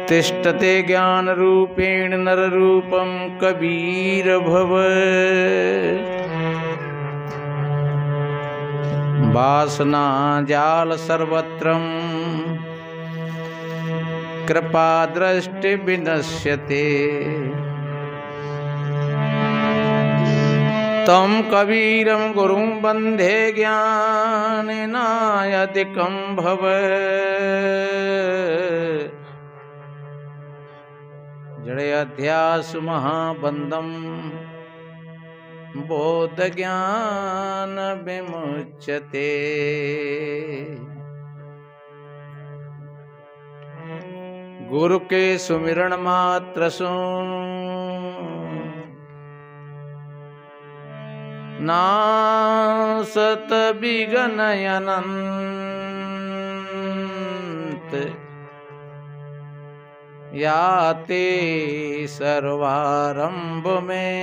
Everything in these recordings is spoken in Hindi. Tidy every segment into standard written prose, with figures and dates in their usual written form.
तिष्ठते ज्ञान रूपेण नर रूपम कबीर भव। वासना जाल सर्वत्रम कृपा दृष्टि विनश्यते। तम कबीरम गुरुं वंदे ज्ञानेनायधिकं भव। जड़ेऽध्यास महाबंधं बोध ज्ञान विमुच्यते। गुरु के सुमिरन मात्र सो नासत बिघ्न अनंत। याते सर्वारंभ में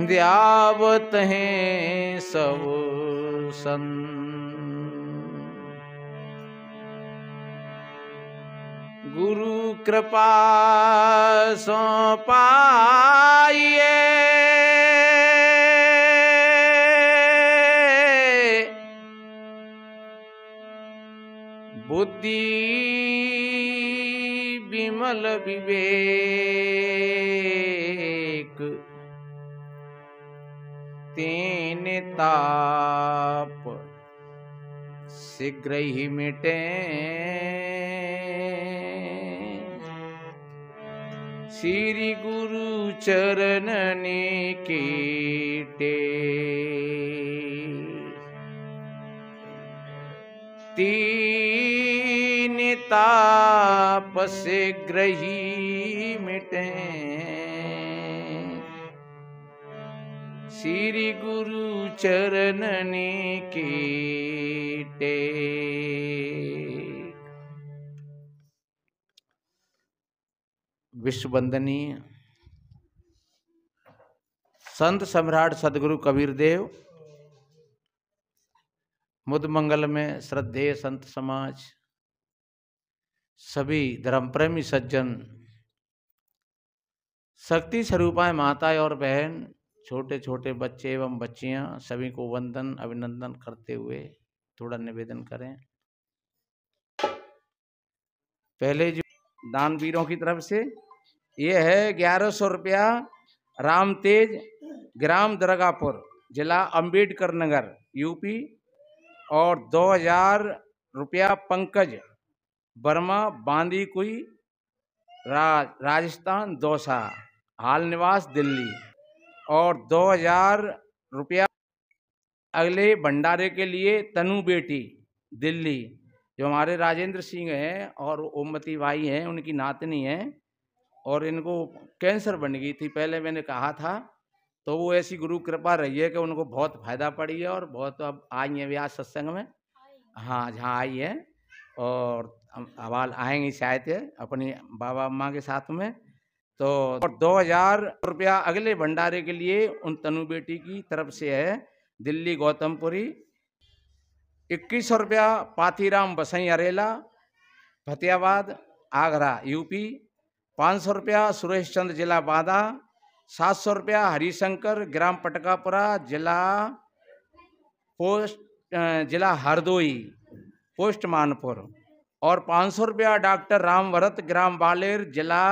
ध्यावत हैं सब संत। गुरु कृपा सो पाइए बुद्धि विमल विवेक। तीन ताप शीघ्र ही मिटे श्री गुरु चरणने कीटे। तीन ताप शीघ्र ही मिटे श्री गुरु चरणने कीटे। विश्व वंदनीय संत सम्राट सदगुरु कबीर देव, मुद मंगल में श्रद्धेय संत समाज, सभी धर्म प्रेमी सज्जन, शक्ति स्वरूपाएं माताएं और बहन, छोटे छोटे बच्चे एवं बच्चियां, सभी को वंदन अभिनंदन करते हुए थोड़ा निवेदन करें। पहले जो दानवीरों की तरफ से ये है 1100 रुपया राम तेज, ग्राम दरगापुर, जिला अंबेडकर नगर, यूपी, और 2000 रुपया पंकज वर्मा, बांदीकुई, राजस्थान, दौसा, हाल निवास दिल्ली, और 2000 रुपया अगले भंडारे के लिए तनु बेटी दिल्ली, जो हमारे राजेंद्र सिंह हैं और ओमवती बाई हैं, उनकी नातनी हैं, और इनको कैंसर बन गई थी। पहले मैंने कहा था, तो वो ऐसी गुरु कृपा रही है कि उनको बहुत फायदा पड़ी है और बहुत अब आई हैं व्यास सत्संग में। हाँ, जहाँ आई है और हवाल आएंगी शायद अपनी बाबा अम्मा के साथ में। तो 2000 रुपया अगले भंडारे के लिए उन तनु बेटी की तरफ से है, दिल्ली गौतमपुरी। 2100 रुपया पाथीराम बसई अरेला, फतेहाबाद, आगरा, यूपी। 500 रुपया सुरेश चंद्र, जिला बांदा। 700 रुपया हरिशंकर, ग्राम पटकापुरा, जिला हरदोई, पोस्ट मानपुर। और 500 रुपया डॉक्टर राम भरत, ग्राम बालेर, जिला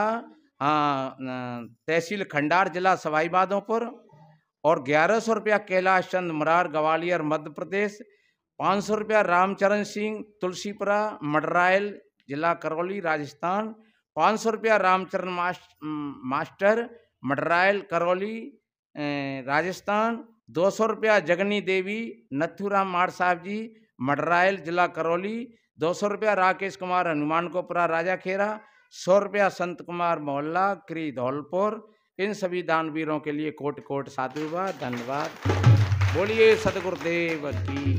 तहसील खंडार, जिला सवाई माधोपुर। और 1100 रुपया कैलाश चंद मरार, ग्वालियर, मध्य प्रदेश। 500 रुपया रामचरण सिंह, तुलसीपुरा, मडरायल, जिला करौली, राजस्थान। 500 रुपया रामचरण मास्टर, मडरायल, करौली, राजस्थान। 200 रुपया जगनी देवी, नथुराम मार साहब जी, मडरायल, जिला करौली। 200 रुपया राकेश कुमार, हनुमान कोपरा, राजा खेरा। 100 रुपया संत कुमार मोहल्ला, क्री धौलपुर। इन सभी दानवीरों के लिए कोट कोट साधुवाद, धन्यवाद। बोलिए सदगुरुदेव की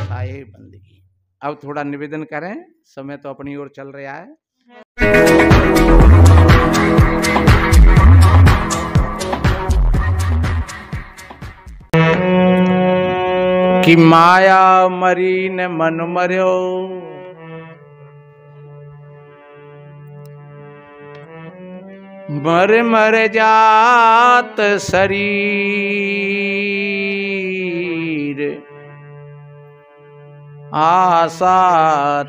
साहिब बंदगी। अब थोड़ा निवेदन करें, समय तो अपनी ओर चल रहा है। कि माया मरी न मन मर्यो, मर मर जात शरीर, आशा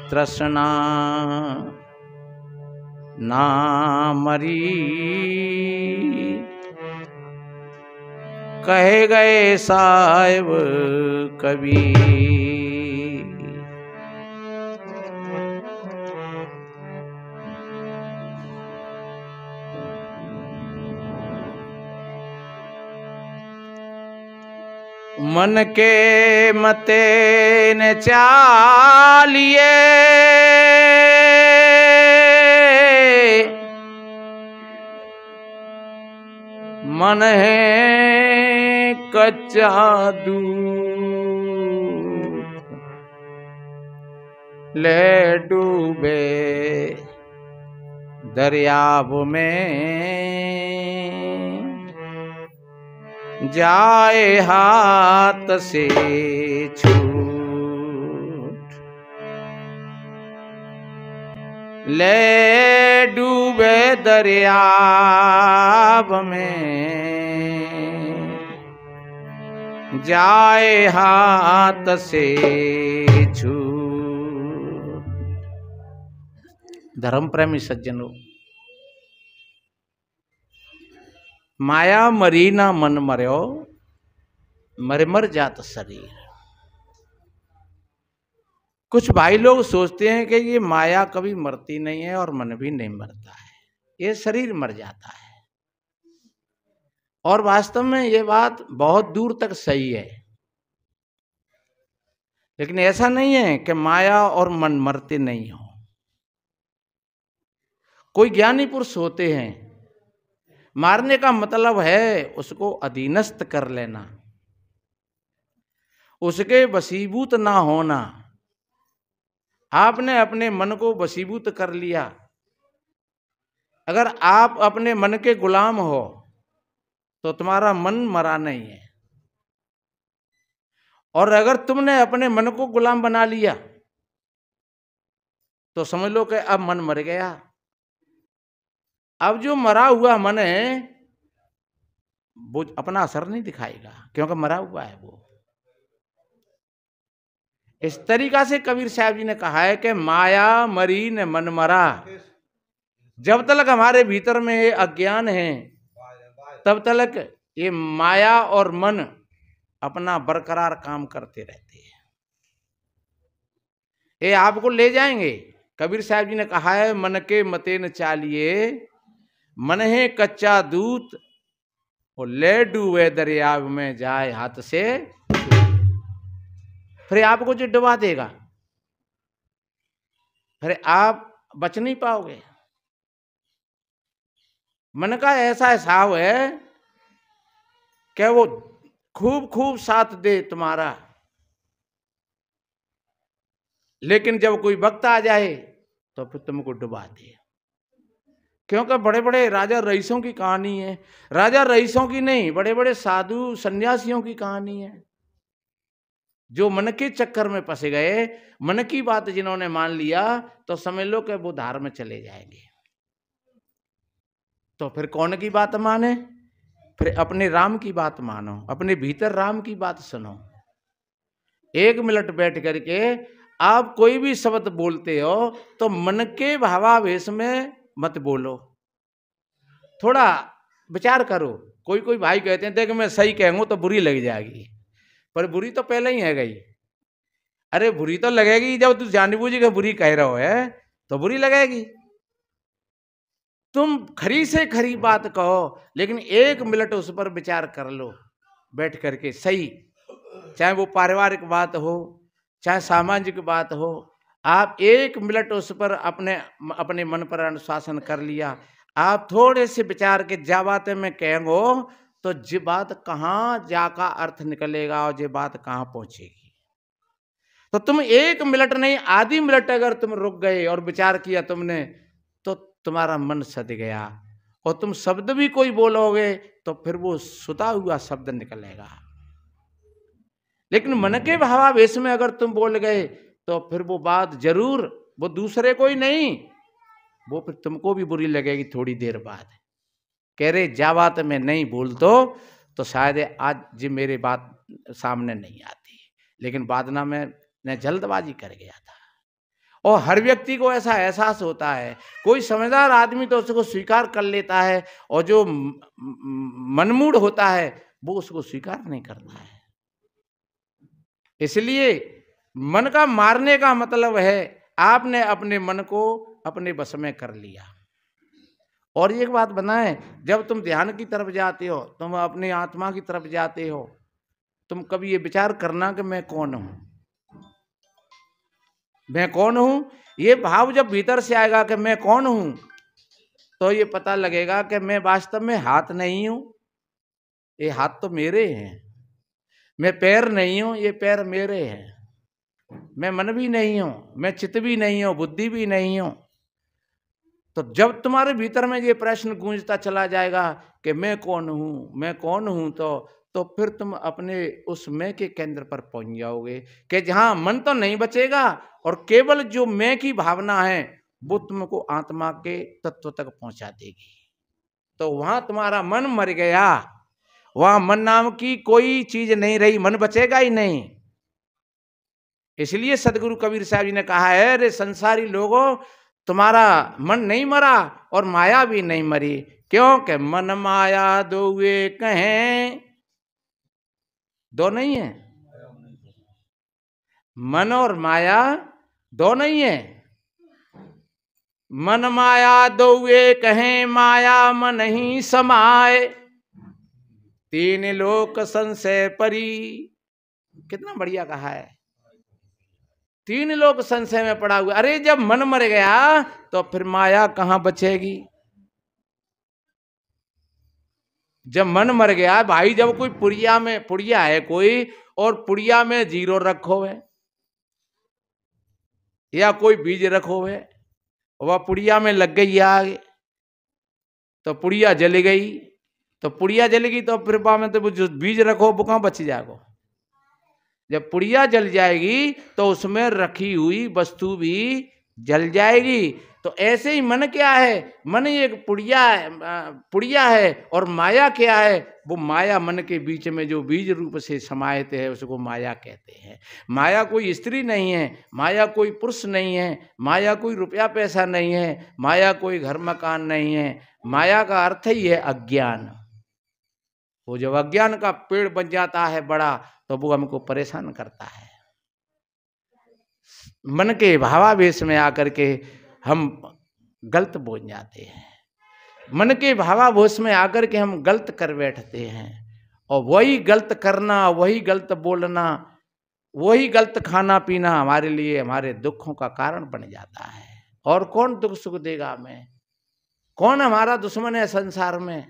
तृष्णा ना मरी, कहे गए साहिब कबीर। मन के मते न चालिए, मन है कच्चा दूध, ले डूबे दरियाब में, जाए हाथ से छूट। ले डूबे दरियाब में, जाए हाथ से छूट। धर्म प्रेमी सज्जनों, माया मरी ना मन मर्यो, मर मर जात शरीर। कुछ भाई लोग सोचते हैं कि ये माया कभी मरती नहीं है और मन भी नहीं मरता है, ये शरीर मर जाता है। और वास्तव में ये बात बहुत दूर तक सही है, लेकिन ऐसा नहीं है कि माया और मन मरते नहीं हो। कोई ज्ञानी पुरुष होते हैं, मारने का मतलब है उसको अधीनस्थ कर लेना, उसके वशीभूत ना होना। आपने अपने मन को वशीभूत कर लिया। अगर आप अपने मन के गुलाम हो तो तुम्हारा मन मरा नहीं है, और अगर तुमने अपने मन को गुलाम बना लिया तो समझ लो कि अब मन मर गया। अब जो मरा हुआ मन है वो अपना असर नहीं दिखाएगा, क्योंकि मरा हुआ है वो। इस तरीका से कबीर साहब जी ने कहा है कि माया मरी न मन मरा। जब तक हमारे भीतर में ये अज्ञान है तब तक ये माया और मन अपना बरकरार काम करते रहते हैं, ये आपको ले जाएंगे। कबीर साहब जी ने कहा है, मन के मते न चालिए, मन है कच्चा दूत, और ले डूबे दरिया में, जाए हाथ से, फिर आपको जो डुबा देगा, फिर आप बच नहीं पाओगे। मन का ऐसा हिसाब है कि वो खूब खूब साथ दे तुम्हारा, लेकिन जब कोई वक्त आ जाए तो फिर तुमको डुबा दे। क्योंकि बड़े बड़े राजा रईसों की कहानी है, राजा रईसों की नहीं, बड़े बड़े साधु सन्यासियों की कहानी है, जो मन के चक्कर में फंसे गए। मन की बात जिन्होंने मान लिया तो समझ लो कि वो धार में चले जाएंगे। तो फिर कौन की बात माने? फिर अपने राम की बात मानो, अपने भीतर राम की बात सुनो। 1 मिनट बैठ करके आप कोई भी शब्द बोलते हो तो मन के भावावेश में मत बोलो, थोड़ा विचार करो। कोई कोई भाई कहते हैं देख मैं सही कहूँ तो बुरी लग जाएगी, पर बुरी तो पहले ही है गई। अरे बुरी तो लगेगी, जब तू जानबूझ के बुरी कह रहे हो है तो बुरी लगेगी। तुम खरी से खरी बात कहो, लेकिन 1 मिनट उस पर विचार कर लो बैठ करके, सही, चाहे वो पारिवारिक बात हो चाहे सामाजिक बात हो। आप 1 मिनट उस पर अपने मन पर अनुशासन कर लिया, आप थोड़े से विचार के जा बातें में कहेंगो तो जे बात कहाँ जाका अर्थ निकलेगा और जे बात कहाँ पहुंचेगी। तो तुम 1 मिनट नहीं, आधी मिनट अगर तुम रुक गए और विचार किया तुमने, तो तुम्हारा मन सद गया, और तुम शब्द भी कोई बोलोगे तो फिर वो सुता हुआ शब्द निकलेगा। लेकिन मन के भावावेश में अगर तुम बोल गए तो फिर वो बात जरूर, वो दूसरे को ही नहीं, वो फिर तुमको भी बुरी लगेगी थोड़ी देर बाद। कह रहे जा बात मैं नहीं बोलतो तो शायद आज जी मेरे बात सामने नहीं आती, लेकिन बाद ना मैं जल्दबाजी कर गया था। और हर व्यक्ति को ऐसा एहसास होता है, कोई समझदार आदमी तो उसको स्वीकार कर लेता है, और जो मनमूढ़ होता है वो उसको स्वीकार नहीं करता है। इसलिए मन का मारने का मतलब है आपने अपने मन को अपने बस में कर लिया। और एक बात बनाए, जब तुम ध्यान की तरफ जाते हो, तुम अपनी आत्मा की तरफ जाते हो, तुम कभी ये विचार करना कि मैं कौन हूं, मैं कौन हूं। ये भाव जब भीतर से आएगा कि मैं कौन हूं, तो ये पता लगेगा कि मैं वास्तव में हाथ नहीं हूं, ये हाथ तो मेरे हैं। मैं पैर नहीं हूं, ये पैर मेरे हैं। मैं मन भी नहीं हूं, मैं चित्त भी नहीं हूं, बुद्धि भी नहीं हूं। तो जब तुम्हारे भीतर में ये प्रश्न गूंजता चला जाएगा कि मैं कौन हूं, मैं कौन हूं, तो फिर तुम अपने उस मैं के केंद्र पर पहुंच जाओगे कि जहां मन तो नहीं बचेगा, और केवल जो मैं की भावना है वो तुमको आत्मा के तत्व तक पहुंचा देगी। तो वहां तुम्हारा मन मर गया, वहां मन नाम की कोई चीज नहीं रही, मन बचेगा ही नहीं। इसलिए सदगुरु कबीर साहब जी ने कहा है, रे संसारी लोगों, तुम्हारा मन नहीं मरा और माया भी नहीं मरी, क्योंकि मन माया दो एक हैं। दो नहीं है, मन और माया दो नहीं है। मन माया दो एक हैं, माया मन ही समाए, तीन लोक संशय परी। कितना बढ़िया कहा है, तीन लोग संशय में पड़ा हुआ। अरे जब मन मर गया तो फिर माया कहां बचेगी। जब मन मर गया भाई, जब कोई पुड़िया है कोई, और पुड़िया में जीरो रखो है या कोई बीज रखो है, वह पुड़िया में लग गई आग, तो पुड़िया जल गई। तो पुड़िया जल गई तो फिर में तो जो बीज रखो वो कहां बच जाएगा। जब पुड़िया जल जाएगी तो उसमें रखी हुई वस्तु भी जल जाएगी। तो ऐसे ही मन क्या है, मन एक पुड़िया है, और माया क्या है, वो माया मन के बीच में जो बीज रूप से समाये है उसको माया कहते हैं। माया कोई स्त्री नहीं है, माया कोई पुरुष नहीं है, माया कोई रुपया पैसा नहीं है, माया कोई घर मकान नहीं है। माया का अर्थ ही है अज्ञान। वो जब अज्ञान का पेड़ बन जाता है बड़ा, तो वो हमको परेशान करता है। मन के भावावेश में आकर के हम गलत बोल जाते हैं, मन के भावावेश में आकर के हम गलत कर बैठते हैं, और वही गलत करना, वही गलत बोलना, वही गलत खाना पीना हमारे लिए हमारे दुखों का कारण बन जाता है। और कौन दुख सुख देगा हमें, कौन हमारा दुश्मन है संसार में,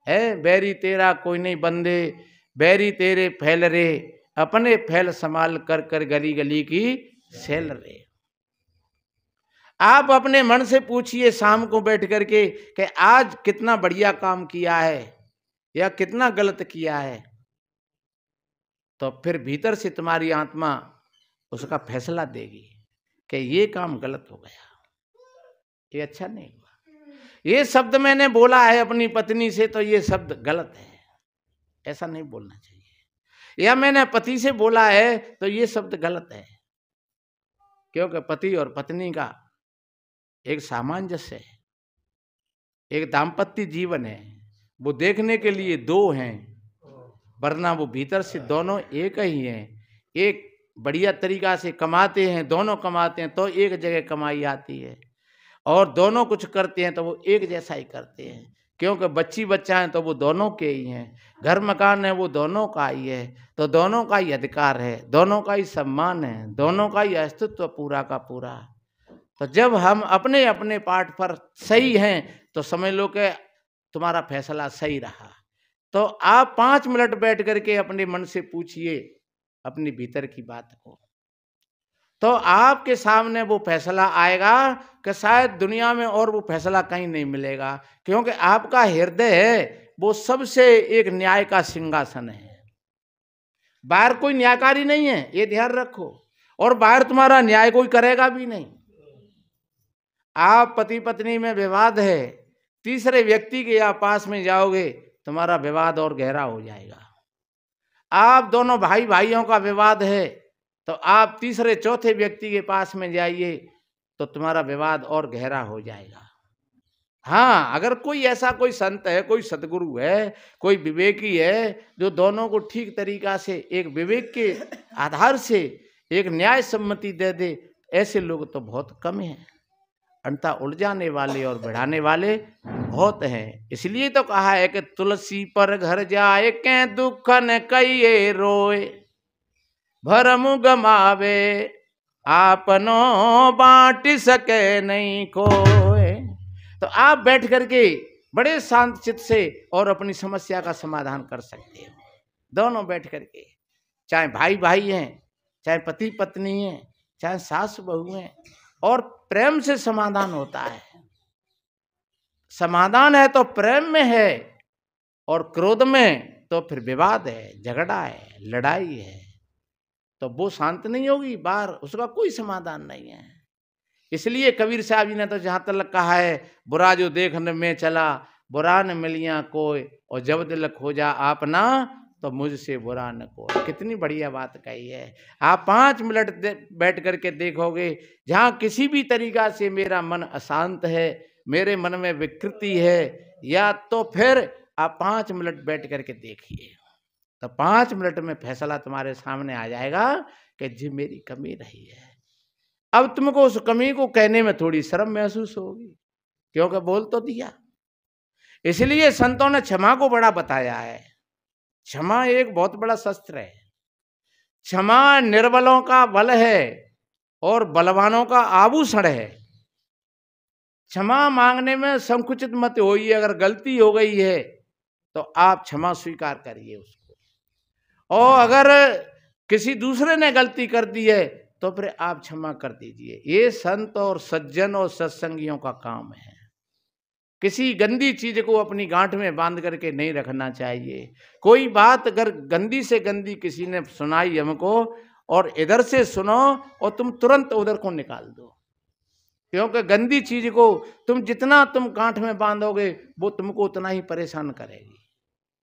है बैरी तेरा कोई नहीं बंदे, बैरी तेरे फैल रे, अपने फैल संभाल कर कर गली गली की सेल रे। आप अपने मन से पूछिए शाम को बैठ करके कि आज कितना बढ़िया काम किया है या कितना गलत किया है, तो फिर भीतर से तुम्हारी आत्मा उसका फैसला देगी कि ये काम गलत हो गया, ये अच्छा नहीं हुआ। ये शब्द मैंने बोला है अपनी पत्नी से तो ये शब्द गलत है, ऐसा नहीं बोलना चाहिए। या मैंने पति से बोला है तो ये शब्द गलत है, क्योंकि पति और पत्नी का एक सामंजस्य है, एक दाम्पत्य जीवन है। वो देखने के लिए दो हैं, वरना वो भीतर से दोनों एक ही हैं। एक बढ़िया तरीका से कमाते हैं, दोनों कमाते हैं तो एक जगह कमाई आती है, और दोनों कुछ करते हैं तो वो एक जैसा ही करते हैं, क्योंकि बच्ची बच्चा है तो वो दोनों के ही हैं, घर मकान है वो दोनों का ही है, तो दोनों का ही अधिकार है, दोनों का ही सम्मान है, दोनों का ही अस्तित्व पूरा का पूरा। तो जब हम अपने अपने पार्ट पर सही हैं तो समझ लो कि तुम्हारा फैसला सही रहा। तो आप 5 मिनट बैठ करके अपने मन से पूछिए अपने भीतर की बात को, तो आपके सामने वो फैसला आएगा कि शायद दुनिया में और वो फैसला कहीं नहीं मिलेगा, क्योंकि आपका हृदय है वो सबसे एक न्याय का सिंहासन है। बाहर कोई न्यायकारी नहीं है, ये ध्यान रखो, और बाहर तुम्हारा न्याय कोई करेगा भी नहीं। आप पति पत्नी में विवाद है, तीसरे व्यक्ति के आप पास में जाओगे, तुम्हारा विवाद और गहरा हो जाएगा। आप दोनों भाई भाइयों का विवाद है, तो आप तीसरे चौथे व्यक्ति के पास में जाइए, तो तुम्हारा विवाद और गहरा हो जाएगा। हाँ, अगर कोई ऐसा कोई संत है, कोई सदगुरु है, कोई विवेकी है, जो दोनों को ठीक तरीका से एक विवेक के आधार से एक न्याय सम्मति दे दे, ऐसे लोग तो बहुत कम हैं। अंततः उलझाने वाले और बढ़ाने वाले बहुत हैं। इसलिए तो कहा है कि तुलसी पर घर जाए के दुखन कहिए रोए, भरम गमावे आपनो बांट सके नहीं कोई। तो आप बैठ करके बड़े शांत चित्त से और अपनी समस्या का समाधान कर सकते हो, दोनों बैठ करके, चाहे भाई भाई हैं, चाहे पति पत्नी हैं, चाहे सास बहू हैं, और प्रेम से समाधान होता है। समाधान है तो प्रेम में है, और क्रोध में तो फिर विवाद है, झगड़ा है, लड़ाई है, तो वो शांत नहीं होगी, बाहर उसका कोई समाधान नहीं है। इसलिए कबीर साहब जी ने तो जहां तक कहा है, बुरा जो देखने में चला बुरा न मिलिया कोई, और जब दिल खोजा आपना तो मुझसे बुरा न कोई। कितनी बढ़िया बात कही है। आप 5 मिनट बैठ करके देखोगे, जहां किसी भी तरीका से मेरा मन अशांत है, मेरे मन में विकृति है, या तो फिर आप 5 मिनट बैठ करके देखिए, तो 5 मिनट में फैसला तुम्हारे सामने आ जाएगा कि जी मेरी कमी रही है। अब तुमको उस कमी को कहने में थोड़ी शर्म महसूस होगी, क्योंकि बोल तो दिया। इसलिए संतों ने क्षमा को बड़ा बताया है। क्षमा एक बहुत बड़ा शस्त्र है। क्षमा निर्बलों का बल है और बलवानों का आभूषण है। क्षमा मांगने में संकुचित मत होइए। अगर गलती हो गई है तो आप क्षमा स्वीकार करिए उसको, और अगर किसी दूसरे ने गलती कर दी है तो फिर आप क्षमा कर दीजिए। ये संत और सज्जन और सत्संगियों का काम है। किसी गंदी चीज को अपनी गांठ में बांध करके नहीं रखना चाहिए। कोई बात अगर गंदी से गंदी किसी ने सुनाई हमको, और इधर से सुनो और तुम तुरंत उधर को निकाल दो, क्योंकि गंदी चीज को तुम जितना तुम गांठ में बांधोगे वो तुमको उतना ही परेशान करेगी।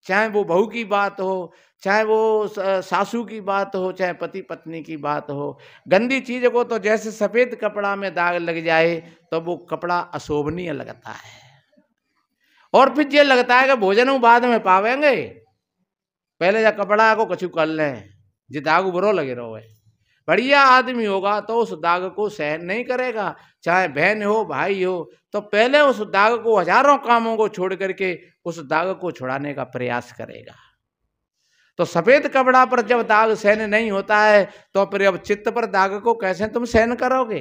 चाहे वो बहू की बात हो, चाहे वो सासू की बात हो, चाहे पति पत्नी की बात हो। गंदी चीज को तो जैसे सफेद कपड़ा में दाग लग जाए तो वो कपड़ा अशोभनीय लगता है, और फिर ये लगता है कि भोजन बाद में पावेंगे, पहले जा कपड़ा को कछु कर लें, जो दाग बुरो लगे रहो है। बढ़िया आदमी होगा तो उस दाग को सहन नहीं करेगा, चाहे बहन हो भाई हो, तो पहले उस दाग को, हजारों कामों को छोड़ करके उस दाग को छुड़ाने का प्रयास करेगा। तो सफेद कपड़ा पर जब दाग सहन नहीं होता है तो फिर अब चित्त पर दाग को कैसे तुम सहन करोगे?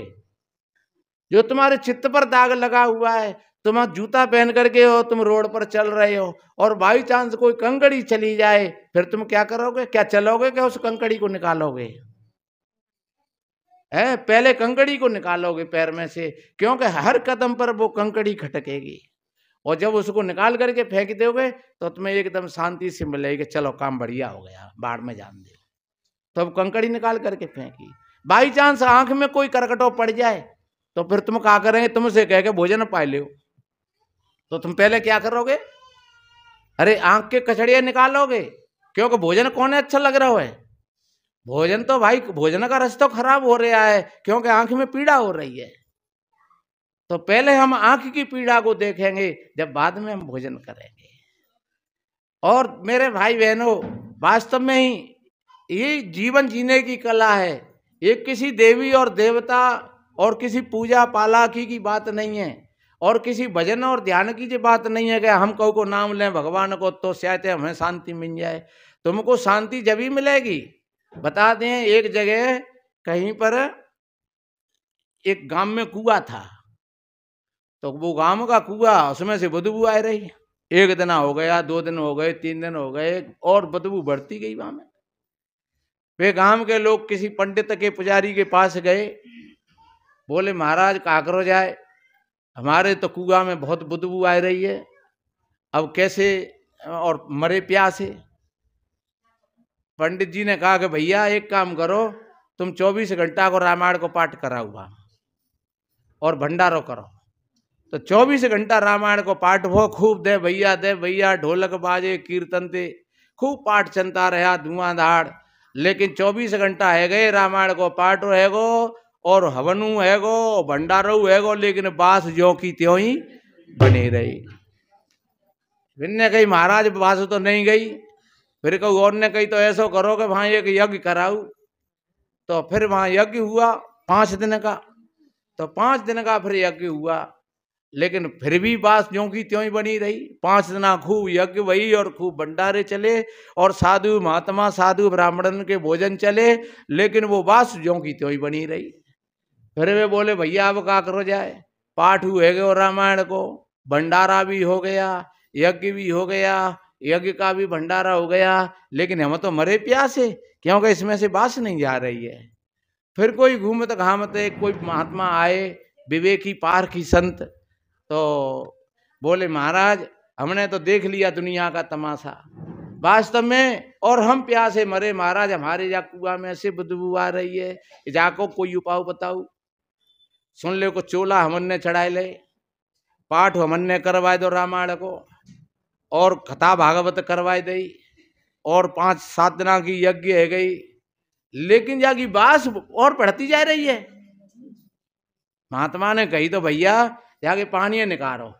जो तुम्हारे चित्त पर दाग लगा हुआ है, तुम जूता पहन करके हो, तुम रोड पर चल रहे हो और बाई चांस कोई कंकड़ी चली जाए, फिर तुम क्या करोगे? क्या चलोगे? क्या उस कंकड़ी को निकालोगे? है, पहले कंकड़ी को निकालोगे पैर में से, क्योंकि हर कदम पर वो कंकड़ी खटकेगी, और जब उसको निकाल करके फेंक दोगे तो तुम्हें एकदम शांति से मिलेगी, चलो काम बढ़िया हो गया, बाढ़ में जान दे। तो अब कंकड़ी निकाल करके फेंकी। बाई चांस आंख में कोई करकटो पड़ जाए तो फिर तुम क्या करेंगे? तुमसे कह के भोजन पाए लो, तो तुम पहले क्या करोगे? अरे आंख के कचड़िया निकालोगे, क्योंकि भोजन कौन अच्छा लग रहा है? भोजन तो भाई, भोजन का रस तो खराब हो रहा है, क्योंकि आंख में पीड़ा हो रही है। तो पहले हम आंख की पीड़ा को देखेंगे, जब बाद में हम भोजन करेंगे। और मेरे भाई बहनों, वास्तव में ही ये जीवन जीने की कला है। ये किसी देवी और देवता और किसी पूजा पाला की बात नहीं है, और किसी भजन और ध्यान की बात नहीं है कि हम कहो को नाम लें भगवान को तो शायद हमें शांति मिल जाए। तुमको शांति जब ही मिलेगी। बता दें, एक जगह कहीं पर एक गांव में कुआं था, तो वो गांव का कुआं, उसमें से बदबू आ रही। एक दिन हो गया, 2 दिन हो गए, 3 दिन हो गए, और बदबू बढ़ती गई वहां में। वे गांव के लोग किसी पंडित के पुजारी के पास गए, बोले महाराज क्या करो जाए, हमारे तो कुआं में बहुत बदबू आ रही है, अब कैसे, और मरे प्यासे। पंडित जी ने कहा कि भैया एक काम करो, तुम 24 घंटा को रामायण को पाठ कराओ और भंडारो करो। तो 24 घंटा रामायण को पाठ हो, खूब दे भैया ढोलक बाजे कीर्तन ते खूब पाठ चलता रहा धुआंधार। लेकिन 24 घंटा है गए रामायण को पाठ हैगो और हवनु हैगो भंडारो हैगो, लेकिन बास ज्यों की त्यों ही बनी रही। फिर ने कही महाराज बास तो नहीं गई। फिर कहू और ने कही तो ऐसा करो कि वहां एक यज्ञ कराऊ। तो फिर वहां यज्ञ हुआ 5 दिन का। तो 5 दिन का फिर यज्ञ हुआ, लेकिन फिर भी बात ज्यों की त्यों ही बनी रही। 5 दिन खूब यज्ञ वही और खूब भंडारे चले और साधु महात्मा साधु ब्राह्मणन के भोजन चले, लेकिन वो बात ज्यों की त्यों ही बनी रही। फिर वे बोले भैया अब क्या करो जाए, पाठ हुए गए रामायण को, भंडारा भी हो गया, यज्ञ भी हो गया, यज्ञ का भी भंडारा हो गया, लेकिन हम तो मरे प्यासे क्योंकि इसमें से बास नहीं जा रही है। फिर कोई घूमते घामते कोई महात्मा आए, विवेकी पारखी संत, तो बोले महाराज हमने तो देख लिया दुनिया का तमाशा वास्तव में, और हम प्यासे मरे महाराज, हमारे जा कुआ में से बदबू आ रही है, जाको कोई उपाय बताओ। सुन ले को चोला हमने चढ़ाए ले, पाठ हमने करवाए दो रामायण को, और कथा भागवत करवाए दई, और 5-7 दिना की यज्ञ है गई, लेकिन जाकी बास और बढ़ती जा रही है। महात्मा ने कही तो भैया जाके पानी निकालो।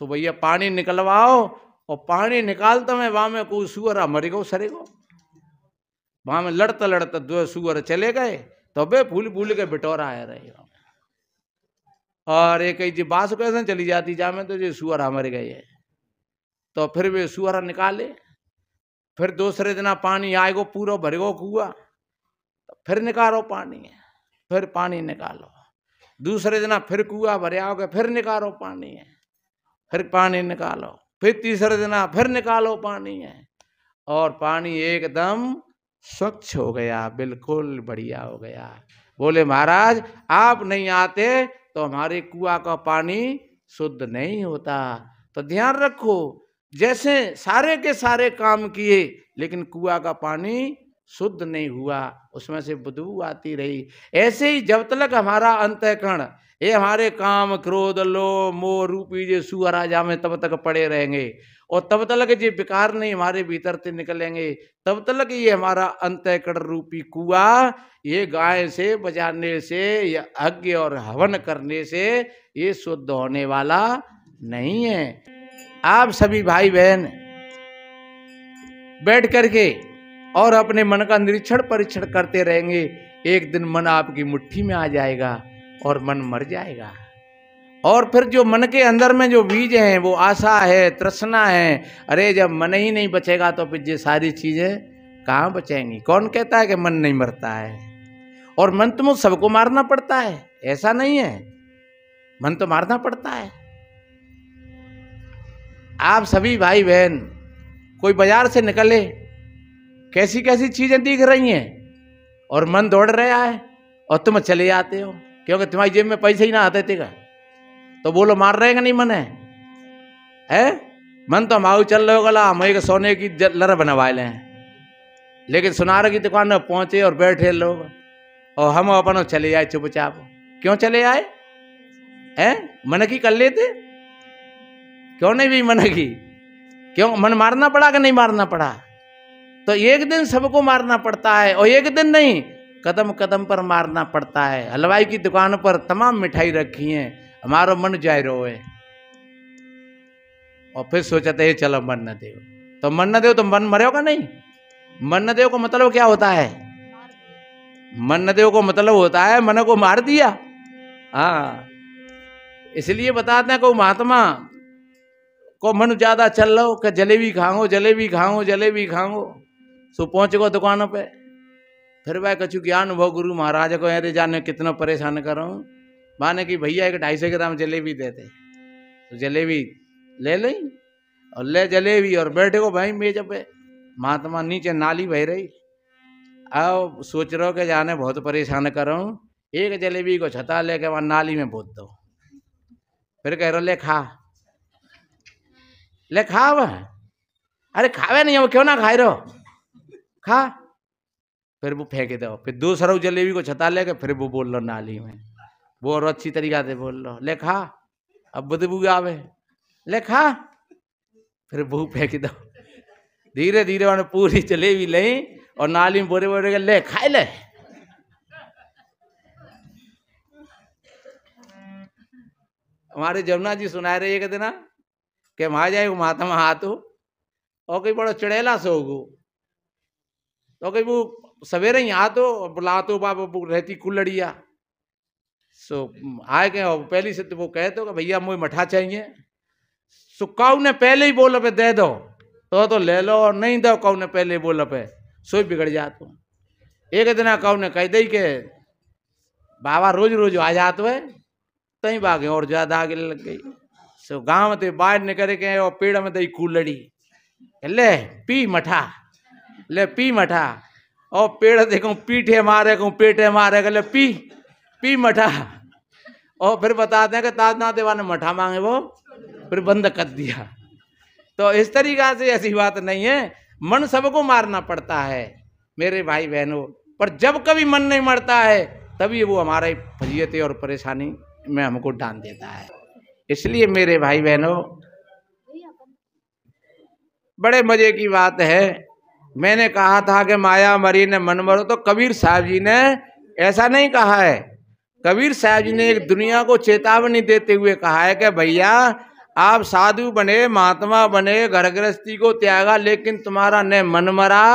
सो भैया पानी निकलवाओ, और पानी निकालता मैं वहां में कोई सुअर मरेगो सरेगो। वहां में लड़ता लड़ता 2 सुअर चले गए, तो बे फूल फूल के बिटोरा आ रहे। और एक जी बास कैसे चली जाती जा में, तो ये सुअर मर गए है। तो फिर वे सुअर निकाले। फिर दूसरे दिन पानी आएगो पूरा भरेगो कुआ, तो फिर निकालो पानी, फिर पानी निकालो। दूसरे दिन फिर कुआ भरे आओगे, फिर निकालो पानी है, फिर पानी निकालो। फिर तीसरे दिन फिर निकालो पानी है, और पानी एकदम स्वच्छ हो गया, बिल्कुल बढ़िया हो गया। बोले महाराज आप नहीं आते तो हमारे कुआ का पानी शुद्ध नहीं होता। तो ध्यान रखो, जैसे सारे के सारे काम किए लेकिन कुआ का पानी शुद्ध नहीं हुआ, उसमें से बदबू आती रही। ऐसे ही जब तक हमारा अंतःकरण ये हमारे काम क्रोध लोभ मोह रूपी जो सुअर राजा में तब तक पड़े रहेंगे, और तब तक ये विकार नहीं हमारे भीतर से निकलेंगे, तब तक ये हमारा अंतःकरण रूपी कुआ ये गाय से बजाने से या यज्ञ और हवन करने से ये शुद्ध होने वाला नहीं है। आप सभी भाई बहन बैठ करके और अपने मन का निरीक्षण परीक्षण करते रहेंगे, एक दिन मन आपकी मुट्ठी में आ जाएगा और मन मर जाएगा। और फिर जो मन के अंदर में जो बीज हैं वो आशा है, तृष्णा है, अरे जब मन ही नहीं बचेगा तो फिर ये सारी चीजें कहाँ बचेंगी। कौन कहता है कि मन नहीं मरता है? और मन तो सबको मारना पड़ता है, ऐसा नहीं है, मन तो मारना पड़ता है। आप सभी भाई बहन कोई बाजार से निकले, कैसी कैसी चीजें दिख रही हैं और मन दौड़ रहा है, और तुम चले जाते हो क्योंकि तुम्हारी जेब में पैसे ही ना आते थे। तो बोलो मार रहेगा नहीं मन है? मन तो हमारे चल रहे होगा, हम एक सोने की लर बनवा ले, लेकिन सुनार की दुकान में पहुंचे और बैठे लोग, और हम अपन चले आए चुपचाप। क्यों चले आए? मन की कर लेते, क्यों नहीं भी मन की? क्यों मन मारना पड़ा कि नहीं मारना पड़ा? तो एक दिन सबको मारना पड़ता है, और एक दिन नहीं, कदम कदम पर मारना पड़ता है। हलवाई की दुकान पर तमाम मिठाई रखी है, हमारा मन जाए रोए, और फिर सोचते है चलो मन न दे, तो मन न दे तो मन मरेगा नहीं। मन न दे को मतलब क्या होता है? मन न दे को मतलब होता है मन को मार दिया। हाँ, इसलिए बताते हैं को महात्मा को मन ज्यादा चल लो कि जलेबी खाओ जलेबी खाओ जलेबी खाओ, सो पहुंच गो दुकानों पे। फिर वह कछु ज्ञान हो गुरु महाराज को, अरे जाने कितना परेशान कर रहा हूँ, माने कि भैया एक 250 ग्राम जलेबी देते, तो जलेबी ले ली और ले जलेबी और बैठे को भाई मेज पे। महात्मा नीचे नाली बह रही, अब सोच रहे हो कि जाने बहुत परेशान कर रहा हूँ, एक जलेबी को छता लेके वहां नाली में बोत दो। फिर कह रहे ले खा, ले खा वह, अरे खावे नहीं हो क्यों ना खाए रहो, खा। फिर वो फेंके दो, फिर दूसरा जलेबी को छता लेके फिर वो बोल लो नाली में, वो और अच्छी तरीका से बोल लो, ले खा, अब बदबू आवे, ले खा, फिर वो फेंक दो। धीरे धीरे उन्होंने पूरी जलेबी ले और नाली में बोरे बोरे ले खाए ले। हमारे जमुना जी सुना रहे एक दिन कि वहां जाए महात्मा हाथ और कहीं बड़ा चढ़ेला सोगो, तो कहीं वो सवेरे ही आ तो बुला तो बाबा रहती कुल्लड़िया सो आए गए और पहली से तो वो कहे तो भैया मुझे मठा चाहिए। सो काऊ ने पहले ही बोला पे दे दो तो ले लो, और नहीं दो काऊ ने पहले बोला पे सोई बिगड़ जातो। एक दिन काऊ ने कह दी के बाबा रोज रोज आ जाते है, तई बागे और ज्यादा आगे लग गई। सो गांव ते बाहर निकल के और पेड़ में दई कुल्लड़ी, ले पी मठा, ले पी मठा, और पेड़ देखो पीठे मारे को पेटे मारे ले पी पी मठा। और फिर बताते हैं कि ताजना देवा ने मठा मांगे वो फिर बंद कर दिया। तो इस तरीका से ऐसी बात नहीं है, मन सबको मारना पड़ता है मेरे भाई बहनों, पर जब कभी मन नहीं मरता है तभी वो हमारा फजीयत और परेशानी में हमको डाल देता है। इसलिए मेरे भाई बहनों बड़े मजे की बात है, मैंने कहा था कि माया मरी ने मन मरो, तो कबीर साहब जी ने ऐसा नहीं कहा है। कबीर साहब जी ने एक दुनिया को चेतावनी देते हुए कहा है कि भैया आप साधु बने, महात्मा बने, घर गृहस्थी को त्यागा, लेकिन तुम्हारा न मन मरा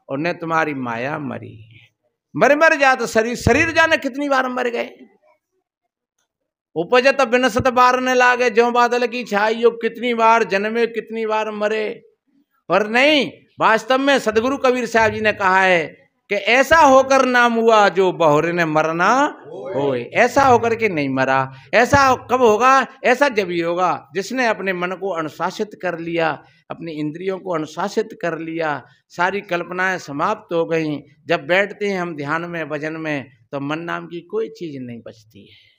और न तुम्हारी माया मरी। मर जात शरीर जाने कितनी बार मर गए, उपजत विनसत बार ने लागे, ज्यों बादल की छाई हो, कितनी बार जन्मे कितनी बार मरे। पर नहीं, वास्तव में सदगुरु कबीर साहब जी ने कहा है कि ऐसा होकर नाम हुआ जो बहुरे ने मरना होए। ऐसा होकर के नहीं मरा। ऐसा कब होगा? ऐसा जब ही होगा जिसने अपने मन को अनुशासित कर लिया, अपनी इंद्रियों को अनुशासित कर लिया, सारी कल्पनाएं समाप्त हो गई। जब बैठते हैं हम ध्यान में, भजन में, तो मन नाम की कोई चीज नहीं बचती है।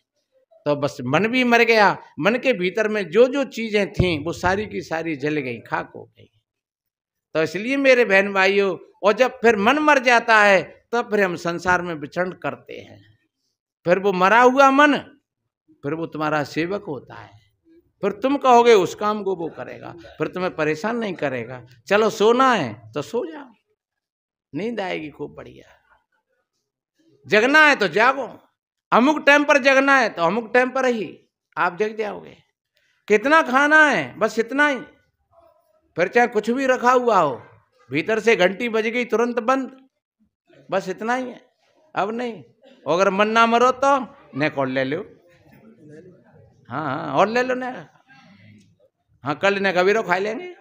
तो बस मन भी मर गया, मन के भीतर में जो जो चीजें थीं वो सारी की सारी जल गई, खाक हो गई। तो इसलिए मेरे बहन भाइयों, और जब फिर मन मर जाता है तब फिर हम संसार में विचरण करते हैं। फिर वो मरा हुआ मन फिर वो तुम्हारा सेवक होता है, फिर तुम कहोगे उस काम को वो करेगा, फिर तुम्हें परेशान नहीं करेगा। चलो सोना है तो सो जाओ, नींद आएगी खूब बढ़िया। जगना है तो जागो, अमुक टाइम पर जगना है तो अमुक टाइम पर ही आप जग जाओगे। कितना खाना है बस इतना ही, फिर चाहे कुछ भी रखा हुआ हो, भीतर से घंटी बज गई तुरंत बंद, बस इतना ही है। अब नहीं, अगर मन ना मरो तो नेक और ले लो, हाँ और ले लो ने, हाँ कल ने कबीरो खा लेंगे।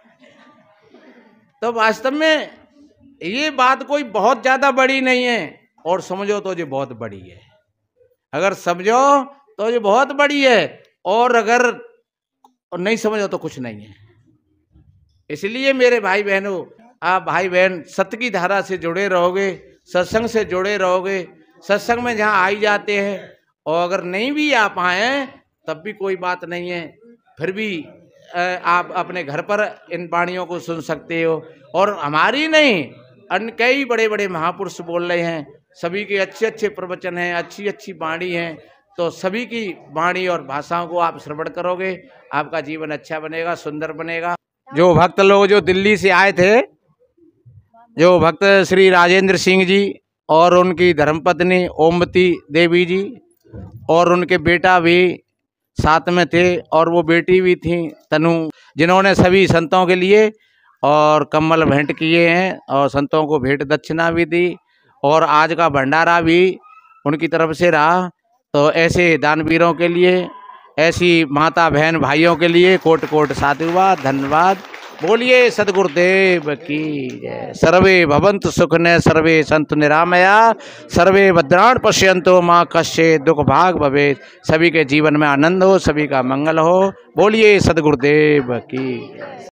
तो वास्तव में ये बात कोई बहुत ज्यादा बड़ी नहीं है, और समझो तो ये बहुत बड़ी है। अगर समझो तो ये बहुत बड़ी है, और अगर नहीं समझो तो कुछ नहीं है। इसलिए मेरे भाई बहनों, आप भाई बहन सत्य की धारा से जुड़े रहोगे, सत्संग से जुड़े रहोगे। सत्संग में जहाँ आई जाते हैं, और अगर नहीं भी आ पाए तब भी कोई बात नहीं है, फिर भी आप अपने घर पर इन वाणियों को सुन सकते हो। और हमारी नहीं, अन्य कई बड़े बड़े महापुरुष बोल रहे हैं, सभी के अच्छे अच्छे प्रवचन हैं, अच्छी अच्छी वाणी हैं। तो सभी की वाणी और भाषाओं को आप श्रवण करोगे, आपका जीवन अच्छा बनेगा, सुंदर बनेगा। जो भक्त लोग जो दिल्ली से आए थे, जो भक्त श्री राजेंद्र सिंह जी और उनकी धर्मपत्नी ओमवती देवी जी और उनके बेटा भी साथ में थे, और वो बेटी भी थी तनु, जिन्होंने सभी संतों के लिए और कम्बल भेंट किए हैं और संतों को भेंट दक्षिणा भी दी, और आज का भंडारा भी उनकी तरफ से रहा। तो ऐसे दानवीरों के लिए, ऐसी माता बहन भाइयों के लिए कोट कोट साधुवाद, धन्यवाद। बोलिए सद्गुरुदेव की जय। सर्वे भवन्तु सुखिनः, सर्वे सन्तु निरामया, सर्वे भद्राणि पश्यन्तु मा कश्चित् दुःख भाग् भवेत्। सभी के जीवन में आनंद हो, सभी का मंगल हो। बोलिए सद्गुरुदेव की जय।